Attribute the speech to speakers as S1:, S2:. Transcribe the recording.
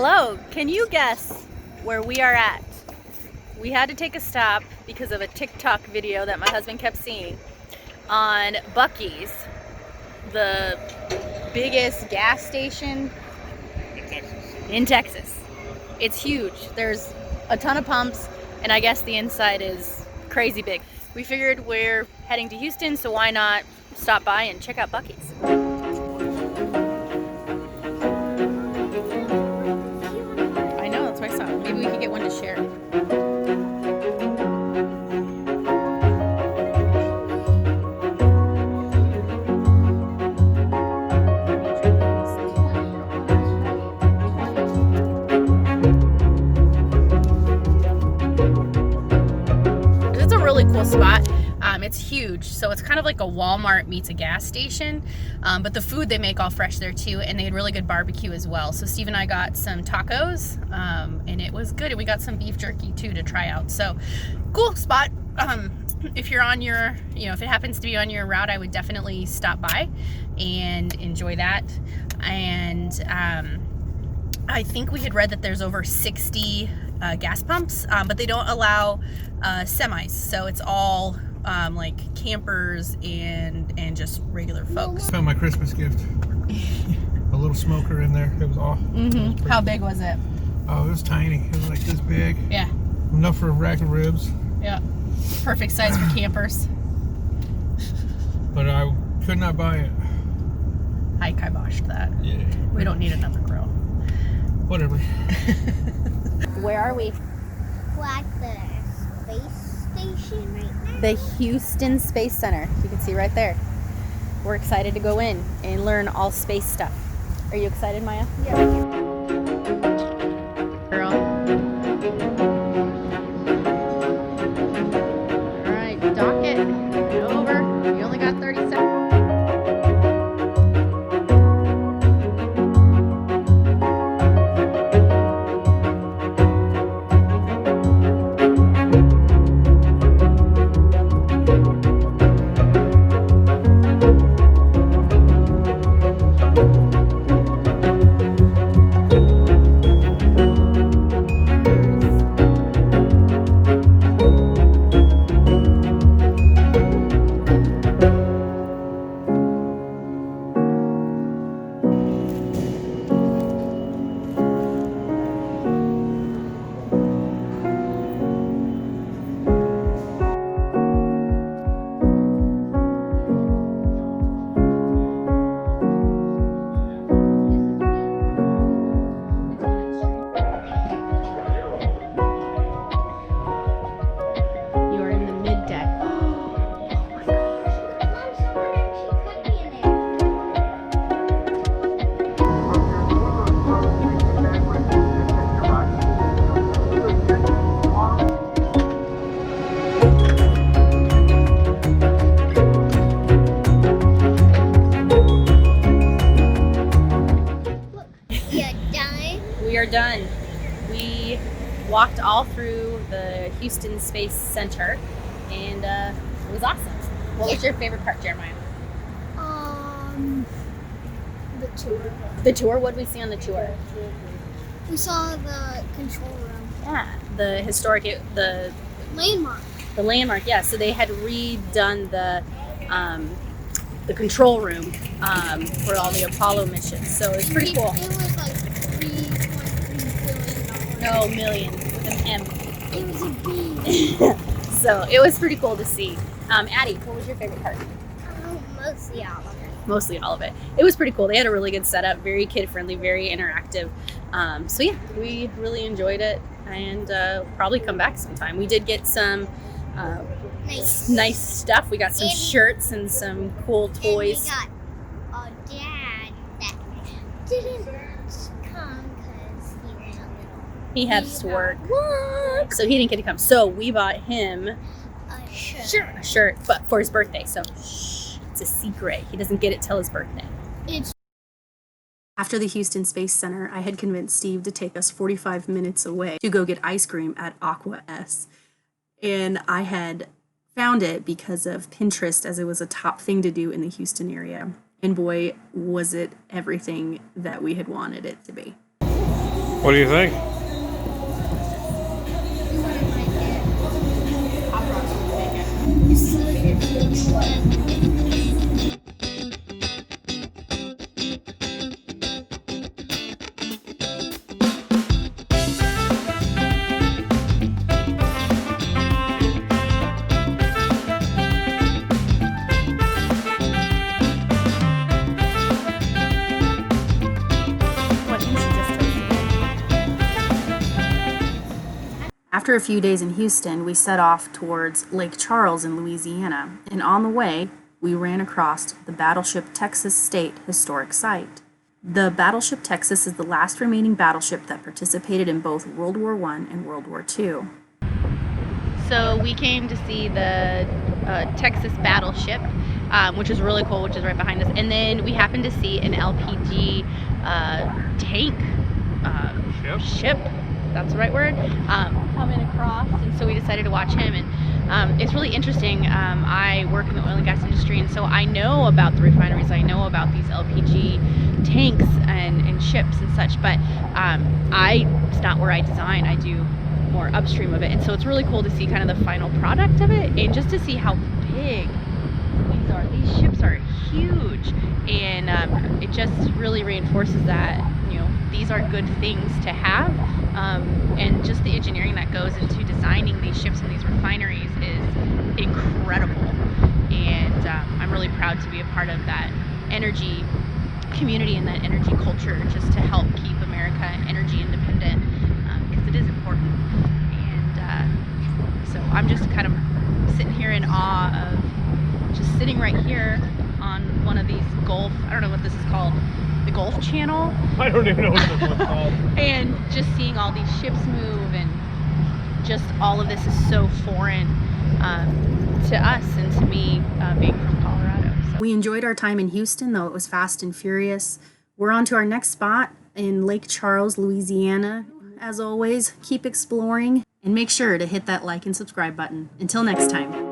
S1: Hello, can you guess where we are at? We had to take a stop because of a TikTok video that my husband kept seeing on Buc-ees, the biggest gas station in Texas. It's huge. There's a ton of pumps, and I guess the inside is crazy big. We figured we're heading to Houston, so why not stop by and check out Buc-ees. I know, that's what I saw. Maybe we could get one to share. It's a really cool spot. It's huge, so it's kind of like a Walmart meets a gas station, but the food they make all fresh there too, and they had really good barbecue as well. So Steve and I got some tacos, and it was good, and we got some beef jerky too to try out. So cool spot. If you're on your, if it happens to be on your route, I would definitely stop by and enjoy that. And I think we had read that there's over 60 gas pumps, but they don't allow semis, so it's all like campers and just regular folks.
S2: Found my Christmas gift. A little smoker in there. It was all.
S1: How big was it?
S2: Oh, it was tiny. It was like this big.
S1: Yeah.
S2: Enough for a rack of ribs.
S1: Yeah. Perfect size for campers.
S2: But I could not buy it.
S1: I kiboshed that.
S2: Yeah.
S1: We don't need another grill.
S2: Whatever.
S1: Where are we?
S3: We're at the space station right now.
S1: The Houston Space Center. You can see right there. We're excited to go in and learn all space stuff. Are you excited, Maya?
S3: Yeah.
S1: Girl. All right, dock it. Get over. You only got 30 seconds. We are done. We walked all through the Houston Space Center, and it was awesome. What was your favorite part, Jeremiah?
S3: The tour.
S1: The tour? What did we see on the tour?
S3: We saw the control room.
S1: Yeah, the historic, the
S3: Landmark.
S1: The landmark, yeah. So they had redone the control room for all the Apollo missions. So it was pretty cool.
S3: It was like $3.3 billion.
S1: No, million with an M.
S3: It was a B.
S1: So it was pretty cool to see. Addie, what was your favorite part?
S3: Mostly all of it.
S1: Mostly all of it. It was pretty cool. They had a really good setup, very kid-friendly, very interactive. So yeah, we really enjoyed it, and probably come back sometime. We did get some nice stuff. We got some shirts and some cool toys.
S3: And we got a dad that didn't come because he was a little.
S1: He had to work, so he didn't get to come. So we bought him
S3: A
S1: a shirt, but for his birthday. So shh, it's a secret. He doesn't get it till his birthday.
S3: It's
S1: After the Houston Space Center, I had convinced Steve to take us 45 minutes away to go get ice cream at Aqua S. And I had found it because of Pinterest, as it was a top thing to do in the Houston area. And boy, was it everything that we had wanted it to be.
S2: What do you think?
S1: After a few days in Houston, we set off towards Lake Charles in Louisiana, and on the way, we ran across the Battleship Texas Historic Site. The Battleship Texas is the last remaining battleship that participated in both World War I and World War II. So we came to see the Texas battleship, which is really cool, which is right behind us, and then we happened to see an LPG tank ship. That's the right word, coming across, and so we decided to watch him. And it's really interesting. I work in the oil and gas industry, and so I know about the refineries. I know about these LPG tanks and ships and such, but it's not where I design. I do more upstream of it, and so it's really cool to see kind of the final product of it, and just to see how big these are. These ships are huge, and it just really reinforces that, you know, these are good things to have. And just the engineering that goes into designing these ships and these refineries is incredible. And I'm really proud to be a part of that energy community and that energy culture, just to help keep America energy independent, because it is important. And so I'm just kind of sitting here in awe of just sitting right here on one of these Gulf, I don't know what this is called, the Gulf Channel.
S2: I don't even know what this one's called.
S1: And just seeing all these ships move, and just all of this is so foreign to us and to me, being from Colorado. So. We enjoyed our time in Houston, though it was fast and furious. We're on to our next spot in Lake Charles, Louisiana. As always, keep exploring and make sure to hit that like and subscribe button. Until next time.